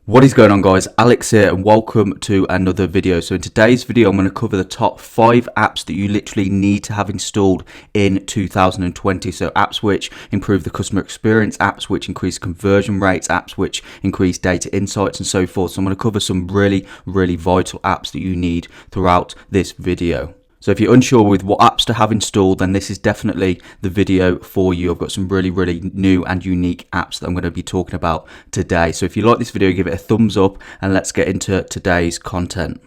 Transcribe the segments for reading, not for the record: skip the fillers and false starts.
What is going on, guys? Alex here and welcome to another video. So in today's video I'm going to cover the top 5 apps that you literally need to have installed in 2020. So apps which improve the customer experience, apps which increase conversion rates, apps which increase data insights and so forth. So I'm going to cover some really vital apps that you need throughout this video. So if you're unsure with what apps to have installed, then this is definitely the video for you. I've got some really new and unique apps that I'm going to be talking about today. So if you like this video, give it a thumbs up and let's get into today's content.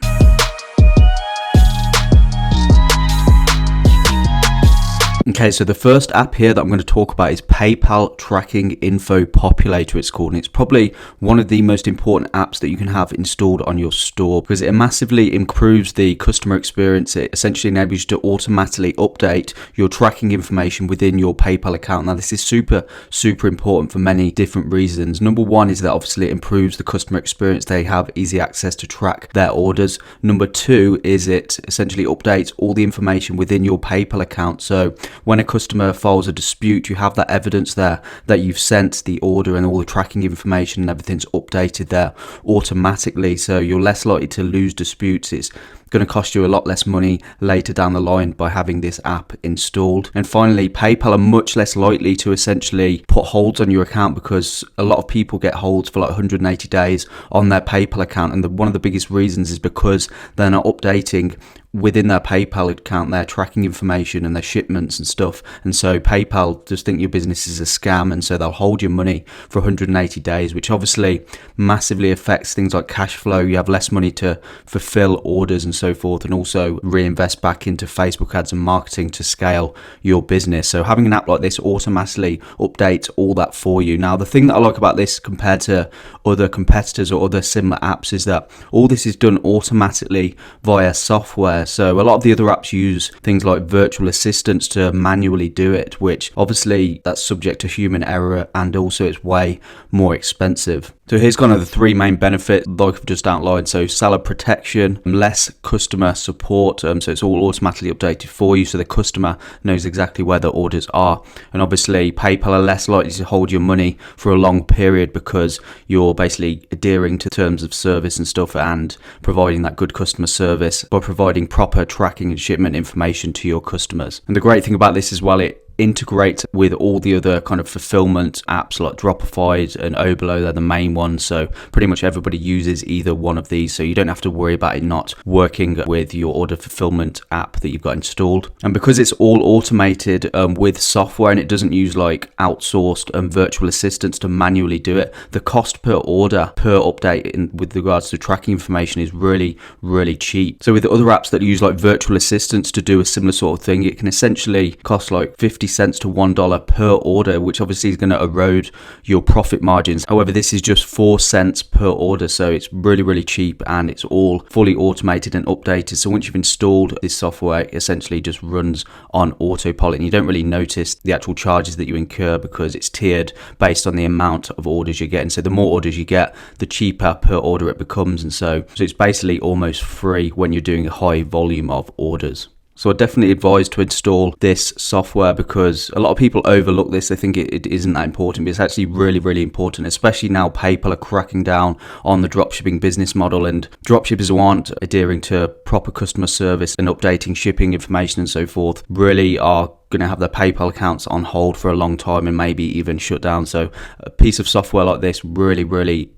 Okay, so the first app here that I'm going to talk about is PayPal Tracking Info Populator, it's called, and it's probably one of the most important apps that you can have installed on your store because it massively improves the customer experience. It essentially enables you to automatically update your tracking information within your PayPal account. Now, this is super important for many different reasons. Number one is that obviously it improves the customer experience. They have easy access to track their orders. Number two is it essentially updates all the information within your PayPal account. So when a customer files a dispute, you have that evidence there that you've sent the order and all the tracking information and everything's updated there automatically. So you're less likely to lose disputes. It's going to cost you a lot less money later down the line by having this app installed. And finally, PayPal are much less likely to essentially put holds on your account because a lot of people get holds for like 180 days on their PayPal account. And one of the biggest reasons is because they're not updating within their PayPal account their tracking information and their shipments and stuff. And so PayPal just think your business is a scam, and so they'll hold your money for 180 days, which obviously massively affects things like cash flow. You have less money to fulfill orders and so forth, and also reinvest back into Facebook ads and marketing to scale your business. So having an app like this automatically updates all that for you. Now, the thing that I like about this compared to other competitors or other similar apps is that all this is done automatically via software. So a lot of the other apps use things like virtual assistants to manually do it, which obviously that's subject to human error and also it's way more expensive. So here's kind of the 3 main benefits like I've just outlined. So seller protection, less customer support, so it's all automatically updated for you so the customer knows exactly where the orders are. And obviously PayPal are less likely to hold your money for a long period because you're basically adhering to terms of service and stuff and providing that good customer service by providing proper tracking and shipment information to your customers. And the great thing about this as well, it integrate with all the other kind of fulfillment apps like Shopify and Oberlo. They're the main ones, so pretty much everybody uses either one of these, so you don't have to worry about it not working with your order fulfillment app that you've got installed. And because it's all automated with software and it doesn't use like outsourced virtual assistants to manually do it, the cost per order per update with regards to tracking information is really cheap. So with the other apps that use like virtual assistants to do a similar sort of thing, it can essentially cost like 50 cents to $1 per order, which obviously is going to erode your profit margins. However, this is just 4 cents per order, so it's really cheap and it's all fully automated and updated. So once you've installed this software, it essentially just runs on autopilot and you don't really notice the actual charges that you incur because it's tiered based on the amount of orders you're getting. So the more orders you get, the cheaper per order it becomes, and so it's basically almost free when you're doing a high volume of orders. So I definitely advise to install this software because a lot of people overlook this. They think it isn't that important, but it's actually really important, especially now PayPal are cracking down on the dropshipping business model, and dropshippers who aren't adhering to proper customer service and updating shipping information and so forth really are going to have their PayPal accounts on hold for a long time and maybe even shut down. So a piece of software like this really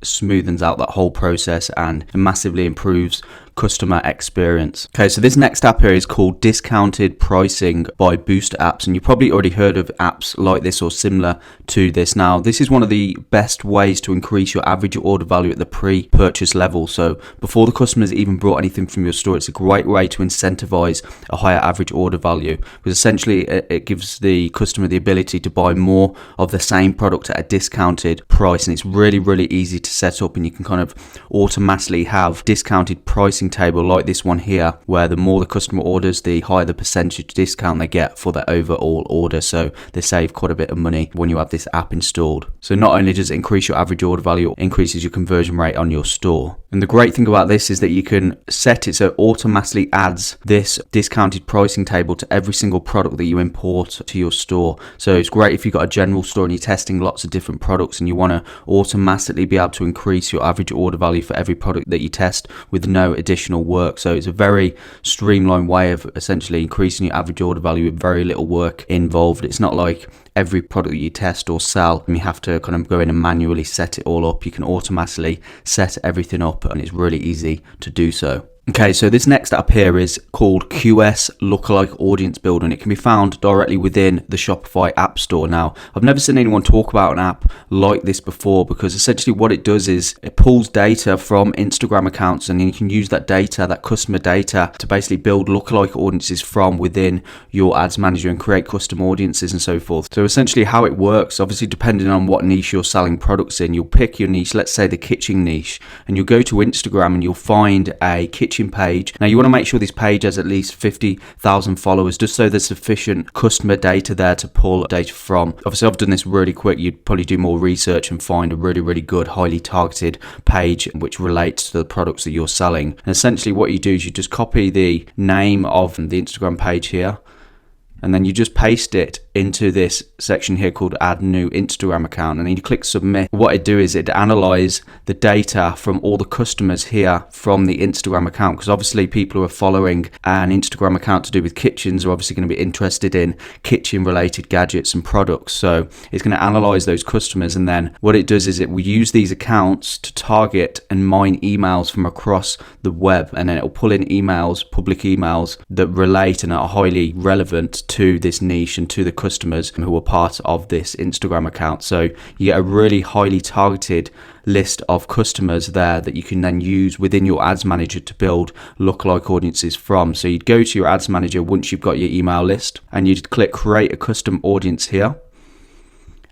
smoothens out that whole process and massively improves customer experience. Okay, so this next app here is called Discounted Pricing by Boost Apps, and you've probably already heard of apps like this or similar to this. Now, this is one of the best ways to increase your average order value at the pre-purchase level. So before the customer's even bought anything from your store, it's a great way to incentivize a higher average order value because essentially it gives the customer the ability to buy more of the same product at a discounted price, and it's really easy to set up, and you can kind of automatically have discounted pricing table like this one here, where the more the customer orders, the higher the percentage discount they get for their overall order. So they save quite a bit of money when you have this app installed. So not only does it increase your average order value, it increases your conversion rate on your store. And the great thing about this is that you can set it so it automatically adds this discounted pricing table to every single product that you import import to your store. So it's great if you've got a general store and you're testing lots of different products and you want to automatically be able to increase your average order value for every product that you test with no additional work. So it's a very streamlined way of essentially increasing your average order value with very little work involved. It's not like every product that you test or sell, you have to kind of go in and manually set it all up. You can automatically set everything up, and it's really easy to do so. Okay, so this next app here is called QS Lookalike Audience Builder, and it can be found directly within the Shopify App Store. Now, I've never seen anyone talk about an app like this before, because essentially what it does is it pulls data from Instagram accounts, and you can use that data, that customer data, to basically build lookalike audiences from within your ads manager and create custom audiences and so forth. So essentially how it works, obviously depending on what niche you're selling products in, you'll pick your niche, let's say the kitchen niche, and you'll go to Instagram and you'll find a kitchen page. Now you want to make sure this page has at least 50,000 followers, just so there's sufficient customer data there to pull data from. Obviously I've done this really quick. You'd probably do more research and find a really good, highly targeted page which relates to the products that you're selling. And essentially what you do is you just copy the name of the Instagram page here, and then you just paste it into this section here called add new Instagram account, and then you click submit. What it do is it analyze the data from all the customers here from the Instagram account, because obviously people who are following an Instagram account to do with kitchens are obviously going to be interested in kitchen related gadgets and products. So it's going to analyze those customers, and then what it does is it will use these accounts to target and mine emails from across the web, and then it will pull in emails, public emails that relate and are highly relevant to this niche and to the customers who are part of this Instagram account. So you get a really highly targeted list of customers there that you can then use within your ads manager to build lookalike audiences from. So you'd go to your ads manager once you've got your email list, and you'd click create a custom audience here.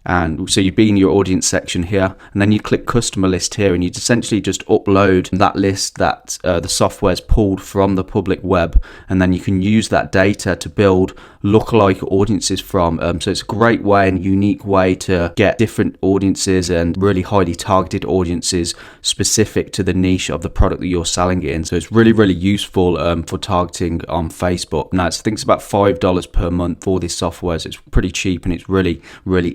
And so you'd be in your audience section here, and then you click customer list here, and you'd essentially just upload that list that the software's pulled from the public web, and then you can use that data to build lookalike audiences from. So it's a great way and unique way to get different audiences and really highly targeted audiences specific to the niche of the product that you're selling it in. So it's really useful for targeting on Facebook. Now I think it's about $5 per month for this software, so it's pretty cheap and it's really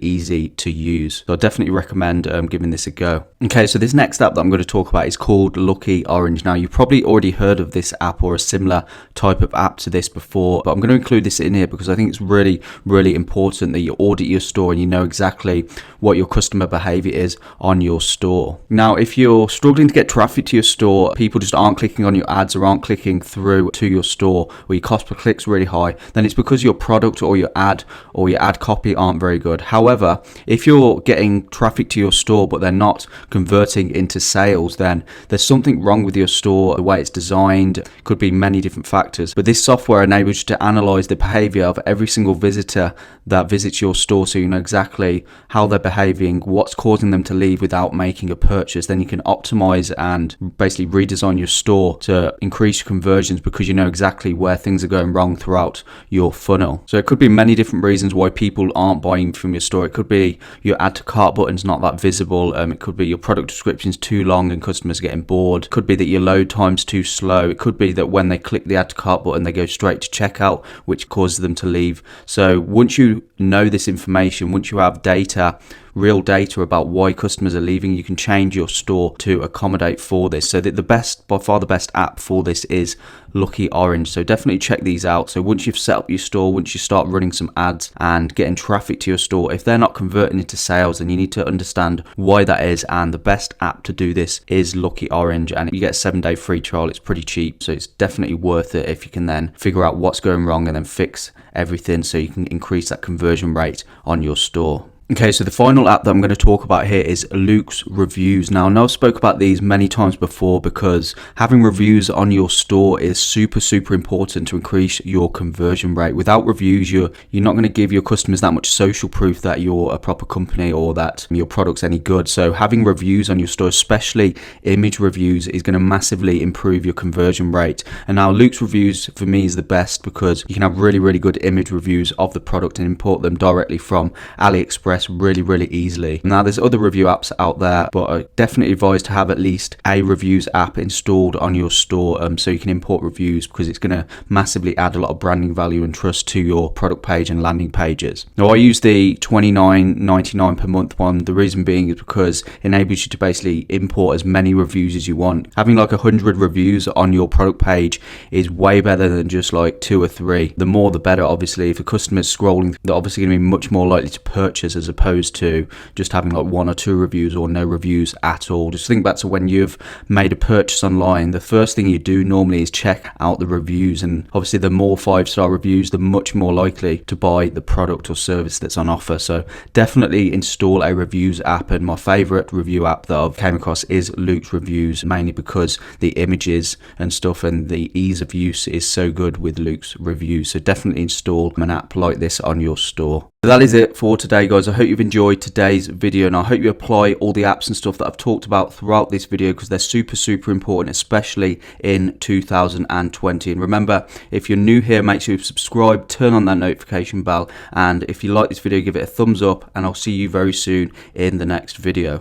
easy to use. So I definitely recommend giving this a go. Okay, so this next app that I'm going to talk about is called Lucky Orange. Now you've probably already heard of this app or a similar type of app to this before, but I'm going to include this in here because I think it's really important that you audit your store and you know exactly what your customer behavior is on your store. Now if you're struggling to get traffic to your store, people just aren't clicking on your ads or aren't clicking through to your store, or your cost per click's really high, then it's because your product or your ad copy aren't very good. However, if you're getting traffic to your store but they're not converting into sales, then there's something wrong with your store, the way it's designed. Could be many different factors, but this software enables you to analyze the behavior of every single visitor that visits your store, so you know exactly how they're behaving, what's causing them to leave without making a purchase. Then you can optimize and basically redesign your store to increase conversions because you know exactly where things are going wrong throughout your funnel. So it could be many different reasons why people aren't buying from your store. It could be your add to cart button's not that visible. It could be your product description's too long and customers are getting bored. It could be that your load time's too slow. It could be that when they click the add to cart button, they go straight to checkout, which causes them to leave. So once you know this information, once you have data, real data about why customers are leaving, you can change your store to accommodate for this. So that by far the best app for this is Lucky Orange. So definitely check these out. So once you've set up your store, once you start running some ads and getting traffic to your store, if they're not converting into sales, then you need to understand why that is, and the best app to do this is Lucky Orange, and you get a 7-day free trial. It's pretty cheap, so it's definitely worth it if you can then figure out what's going wrong and then fix everything so you can increase that conversion rate on your store. Okay, so the final app that I'm going to talk about here is Luke's Reviews. Now, I know I've spoke about these many times before because having reviews on your store is super important to increase your conversion rate. Without reviews, you're not going to give your customers that much social proof that you're a proper company or that your product's any good. So having reviews on your store, especially image reviews, is going to massively improve your conversion rate. And now Luke's Reviews for me is the best because you can have really good image reviews of the product and import them directly from AliExpress press really easily. Now there's other review apps out there, but I definitely advise to have at least a reviews app installed on your store, so you can import reviews, because it's going to massively add a lot of branding value and trust to your product page and landing pages. Now I use the $29.99 per month one. The reason being is because it enables you to basically import as many reviews as you want. Having like 100 reviews on your product page is way better than just like 2 or 3. The more the better, obviously. If a customer's scrolling, they're obviously going to be much more likely to purchase, as opposed to just having like 1 or 2 reviews or no reviews at all. Just think back to when you've made a purchase online. The first thing you do normally is check out the reviews, and obviously the more 5-star reviews, the much more likely to buy the product or service that's on offer. So definitely install a reviews app, and my favorite review app that I've came across is Luke's Reviews, mainly because the images and stuff and the ease of use is so good with Luke's Reviews. So definitely install an app like this on your store. So that is it for today, guys. I hope you've enjoyed today's video, and I hope you apply all the apps and stuff that I've talked about throughout this video, because they're super important, especially in 2020. And remember, if you're new here, make sure you subscribe, turn on that notification bell, and if you like this video, give it a thumbs up, and I'll see you very soon in the next video.